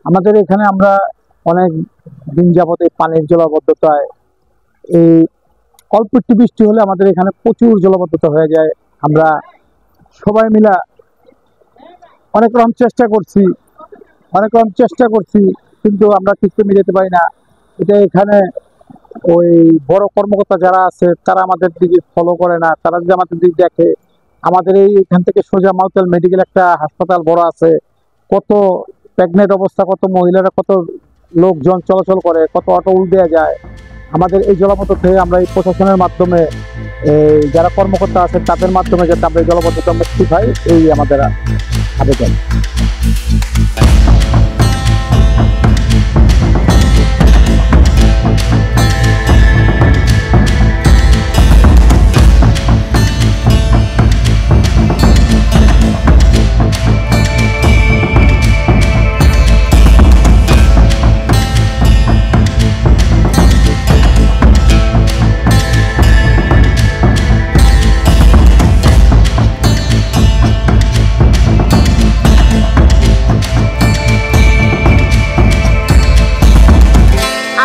আমাদের এখানে আমরা অনেক দিন যাবত এই পানির জলাবদ্ধতায় এই অল্প একটু বৃষ্টি হলে আমাদের এখানে প্রচুর জলাবদ্ধতা হয়ে যায়। আমরা সবাই মিলা অনেক রকম চেষ্টা করছি কিন্তু আমরা কিছু মিলাতে পারি না। এটা এখানে ওই বড় কর্মকর্তা যারা আছে তারা আমাদের দিকে ফলো করে না। তারা যদি আমাদের দিক দেখে, আমাদের এখান থেকে সোজা মাউতেল মেডিকেল একটা হাসপাতাল বড় আছে, কত প্রেগনেন্ট অবস্থা, কত মহিলারা, কত লোকজন চলাচল করে, কত অটো দেওয়া যায়। আমাদের এই জলাবদ্ধতা থেকে আমরা এই প্রশাসনের মাধ্যমে, এই যারা কর্মকর্তা আছে তাদের মাধ্যমে যাতে আমরা এই জলাবদ্ধতা মুক্তি পাই, এই আমাদের আবেদন।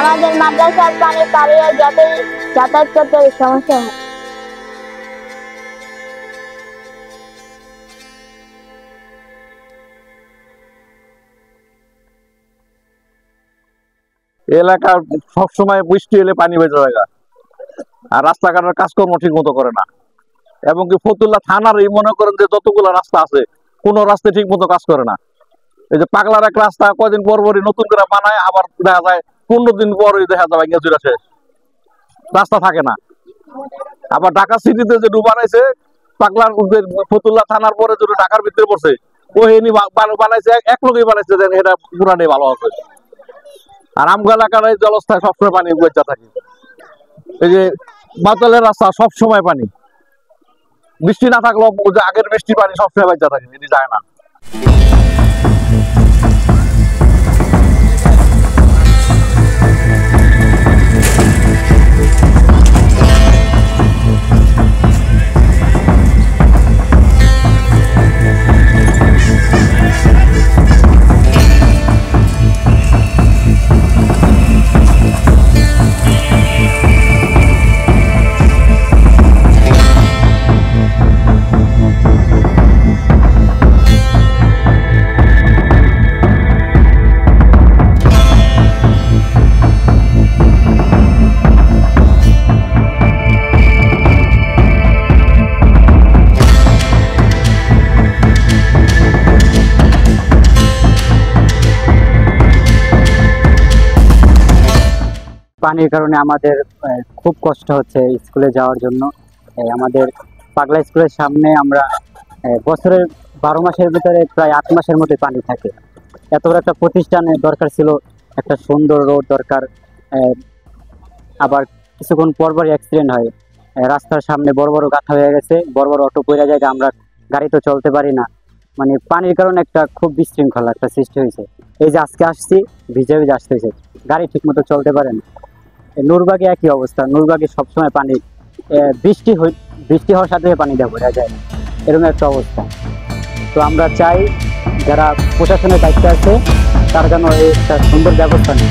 আমাদের মাদ্রাসার পানি পাড়িয়ে যাতায়াত করতে সমস্যা হয়। এলাকা সবসময় বৃষ্টি হলে পানি বেঁচে জায়গা, আর রাস্তাঘাটের কাজকর্ম ঠিক মতো করে না। এবং কি ফতুল্লা থানার এই মনে করেন যে যতগুলো রাস্তা আছে, কোনো রাস্তা ঠিক মতো কাজ করে না। এই যে পাগলার এক রাস্তা কয়দিন পর পরই নতুন করে বানায়, আবার দেখা যায় 15 দিন পরই দেখা যাবে গেজুরা শেষ, রাস্তা থাকে না। আবার ঢাকা সিটিতে যে বানাইছে পাগলার ফতুল্লা থানার পরে যদি ঢাকার ভিতরে পড়ছে, ওই বানাইছে এক লোকই বানাইছে, এটা পুরাটাই ভালো আছে। আর আমগা এলাকার এই জলস্থায় সবসময় পানি বেঁচে থাকে। এই যে মাতালের রাস্তা সবসময় পানি, বৃষ্টি না থাকলেও আগের বৃষ্টির পানি সবসময় বেঁচে থাকে, এটি যায় না। পানির কারণে আমাদের খুব কষ্ট হচ্ছে স্কুলে যাওয়ার জন্য। আমাদের পাগলা স্কুলের সামনে আমরা বছরের 12 মাসের ভিতরে প্রায় 8 মাসের মধ্যে পানি থাকে। এত বড় একটা প্রতিষ্ঠানে দরকার ছিল একটা সুন্দর রোড দরকার। আবার কিছুক্ষণ পরপরই অ্যাক্সিডেন্ট হয়, রাস্তার সামনে বড় বড় গাঁথা হয়ে গেছে, বড় বড় অটো পড়ে যায়, আমরা গাড়ি তো চলতে পারি না। মানে পানির কারণে একটা খুব বিশৃঙ্খলা একটা সৃষ্টি হয়েছে। এই যে আজকে আসছি, ভিজে ভিজে আসতে হয়েছে, গাড়ি ঠিক মতো চলতে পারে না। নূরবাগে একই অবস্থা, নূরবাগে সবসময় পানি, বৃষ্টি হওয়ার সাথে পানি দেওয়া বোঝা যায় না, এরকম একটা অবস্থা। তো আমরা চাই যারা প্রশাসনের দায়িত্বে আছে তার জন্য একটা সুন্দর ব্যবস্থা নেই।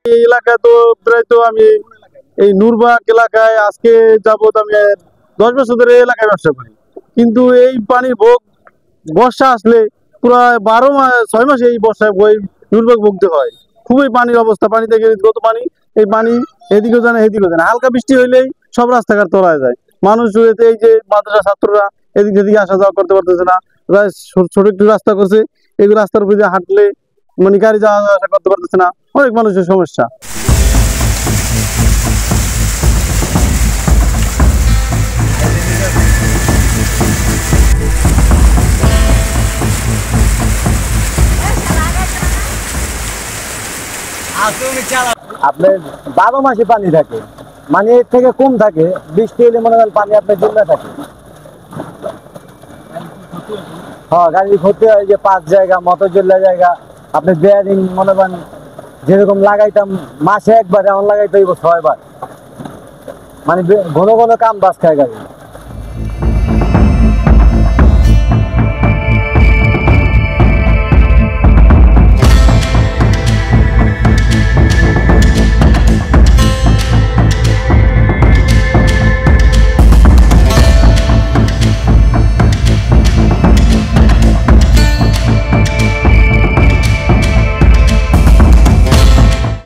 এই এলাকায় তো প্রায় তো আমি এই নূরবাগ এলাকায় আজকে যাবত আমি 10 বছর ধরে এই এলাকায় ব্যবসা করি, কিন্তু এই পানির ভোগ বর্ষা আসলে পুরো 12 মাস 6 মাস এই বর্ষায় বই নূরবাগ ভুগতে হয়। খুবই পানির অবস্থা, পানি থেকে গত পানি, এই পানি এদিকেও জানে এদিকেও জানে। হালকা বৃষ্টি হইলেই সব রাস্তাঘাট তলায় যায়। মানুষ এই যে মাদ্রাসা ছাত্ররা এদিক সেদিকে আসা যাওয়া করতে পারতেছে না, ছোট একটু রাস্তা করছে, এই রাস্তার উপরে হাঁটলে মানে গাড়ি যাওয়া আসা করতে পারতেছে না, অনেক মানুষের সমস্যা। আপনার 12 মাসে পানি থাকে, মানে এর থেকে কম থাকে, বৃষ্টি হলে মনে করেন পানি আপনার জমে থাকে। হ্যাঁ, গাড়ির ক্ষতি হয়, যে 5 জায়গা মোটর জ্বলা জায়গা, আপনি বেয়ারিং মনে করেন যেরকম লাগাইতাম মাসে একবার, এমন লাগাইতে হইব 6 বার, মানে ঘন ঘন কাম বাস খায় গাড়ি।